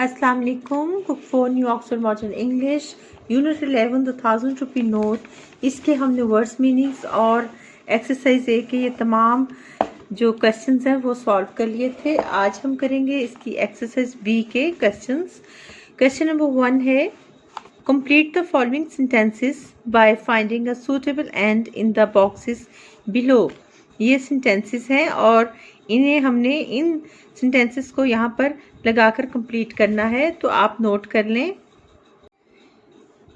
अस्सलाम वालेकुम। Book 4 new Oxford modern English unit 11 the 1000 rupee note. इसके हमने वर्ड्स मीनिंग्स और एक्सरसाइज ए के ये तमाम जो क्वेश्चंस हैं वो सॉल्व कर लिए थे। आज हम करेंगे इसकी एक्सरसाइज बी के क्वेश्चंस। क्वेश्चन नंबर 1 है complete the following sentences by finding a suitable and in the boxes below. ये सेंटेंसेस हैं और इन्हें हमने इन सेंटेंसेस को यहाँ पर लगाकर कंप्लीट करना है, तो आप नोट कर लें।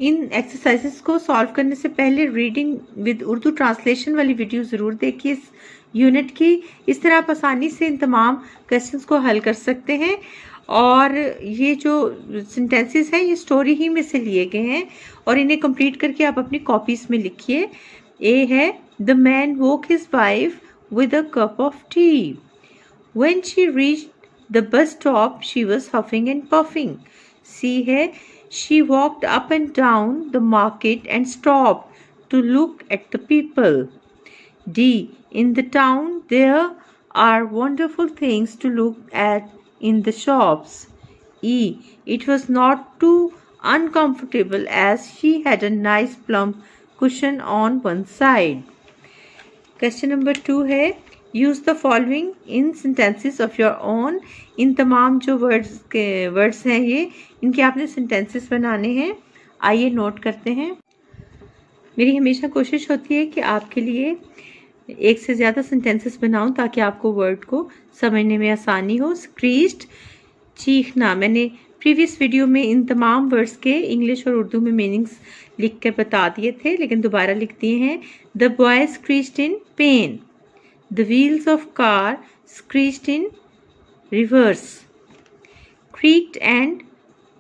इन एक्सरसाइजेस को सॉल्व करने से पहले रीडिंग विद उर्दू ट्रांसलेशन वाली वीडियो ज़रूर देखिए इस यूनिट की। इस तरह आप आसानी से इन तमाम क्वेश्चंस को हल कर सकते हैं। और ये जो सेंटेंसेस हैं ये स्टोरी ही में से लिए गए हैं और इन्हें कंप्लीट करके आप अपनी कॉपीज़ में लिखिए। ए है the man woke his wife with a cup of tea. When she reached the bus stop, she was huffing and puffing. C है she walked up and down the market and stopped to look at the people. D in the town there are wonderful things to look at in the shops. E it was not too uncomfortable as she had a nice plump cushion on one side. Question number 2 है use the following in sentences of your own. इन तमाम जो words हैं ये इनके आपने sentences बनाने हैं। आइए नोट करते हैं। मेरी हमेशा कोशिश होती है कि आपके लिए एक से ज़्यादा सेंटेंसेस बनाऊं ताकि आपको वर्ड को समझने में आसानी हो। स्क्रीच्ड चीखना, मैंने प्रीवियस वीडियो में इन तमाम वर्ड्स के इंग्लिश और उर्दू में मीनिंग्स लिख के बता दिए थे, लेकिन दोबारा लिख दिए हैं। The boy screeched in pain, the wheels of car screeched in reverse, creaked and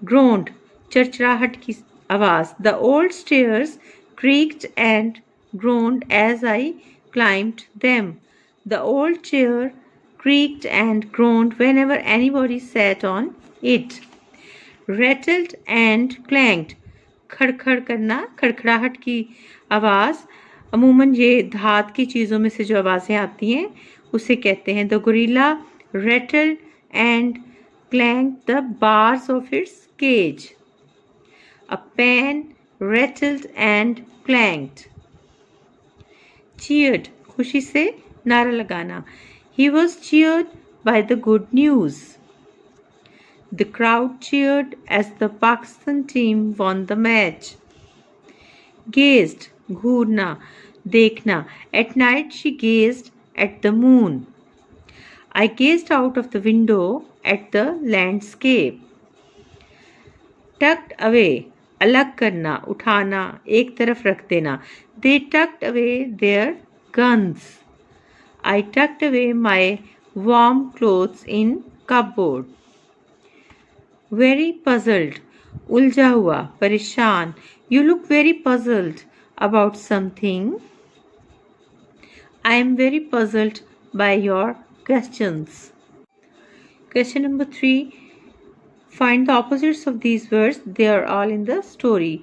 groaned चरचराहट की आवाज़, the old stairs creaked and groaned as I climbed them, the old chair creaked and groaned whenever anybody sat on it. Rattled and clanged, खड़खड़ करना, खड़खड़ाहट की आवाज़। अमूमन ये धात की चीज़ों में से जो आवाज़ें आती हैं उसे कहते हैं। The gorilla rattled and clanged the bars of its cage. A pan rattled and clanged. Cheered, खुशी से नारा लगाना। He was cheered by the good news. The crowd cheered as the Pakistan team won the match. Gazed, घूरना, देखना. At night she gazed at the moon. I gazed out of the window at the landscape. Tucked away, अलग करना, उठाना, एक तरफ रख देना. They tucked away their guns. I tucked away my warm clothes in cupboard. Very puzzled, उलझा हुआ, परेशान. You look very puzzled about something. I am very puzzled by your questions. Question number 3. Find the opposites of these words. They are all in the story.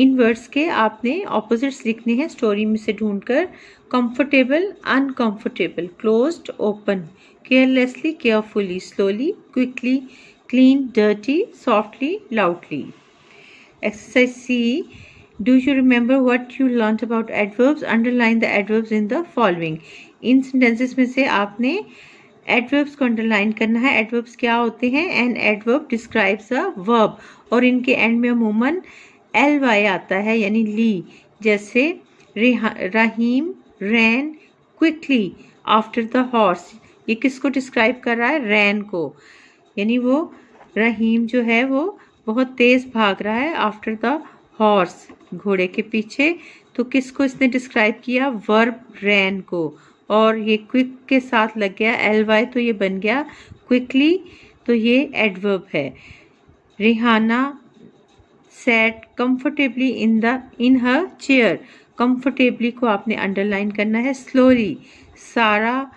इन words के आपने opposites लिखने हैं story में से ढूंढकर। Comfortable, uncomfortable, closed, open, carelessly, carefully, slowly, quickly, clean, dirty, softly, loudly. Exercise C, do you remember what you learned about adverbs? Underline the adverbs in the following. In sentences में से आपने adverbs को underline करना है। Adverbs क्या होते हैं? An adverb describes a verb और इनके एंड में अमूमन ly आता है यानी ली, जैसे रहीम रैन क्विकली आफ्टर द हॉर्स। ये किसको डिस्क्राइब कर रहा है? रैन को, यानी वो रहीम जो है वो बहुत तेज़ भाग रहा है आफ्टर द हॉर्स, घोड़े के पीछे। तो किसको इसने डिस्क्राइब किया? वर्ब रैन को। और ये क्विक के साथ लग गया ly, तो ये बन गया क्विकली, तो ये एडवर्ब है। Rihanna sat comfortably in her chair. comfortably को आपने अंडरलाइन करना है। slowly, सारा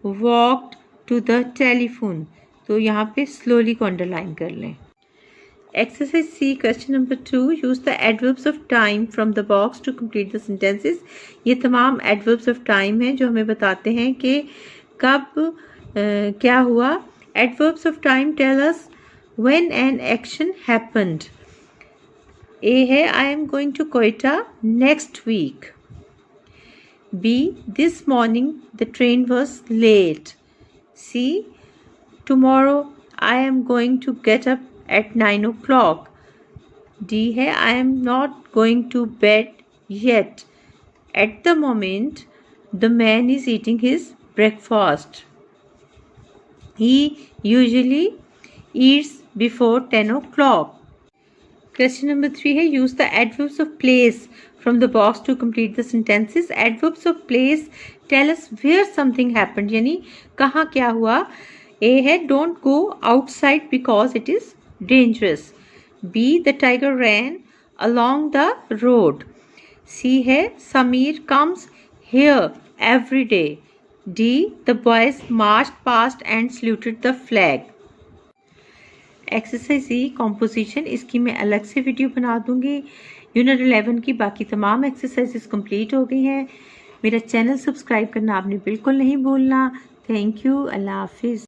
walked to the telephone, तो यहाँ पे slowly को अंडरलाइन कर लें। Exercise C question number 2. Use the adverbs of time from the box to complete the sentences. ये तमाम एडवर्ब्स ऑफ टाइम हैं जो हमें बताते हैं कि कब क्या हुआ। Adverbs of time tell us when an action happened. A है I am going to Quetta next week. B, this morning the train was late. C, tomorrow I am going to get up at 9 o'clock. D है I am not going to bed yet. At the moment the man is eating his breakfast. He usually eats before 10 o'clock. Question number 3 है use the adverbs of place from the box to complete the sentences. Adverbs of place tell us where something happened, यानी कहाँ क्या हुआ. A है don't go outside because it is dangerous. B, the tiger ran along the road. C है Samir comes here every day. D, the boys marched past and saluted the flag. Exercise E composition, इसकी मैं अलग से video बना दूंगी. Unit 11 की बाकी तमाम एक्सरसाइजेस कंप्लीट हो गई हैं. मेरा चैनल सब्सक्राइब करना आपने बिल्कुल नहीं भूलना. Thank you. अल्लाह हाफिज़.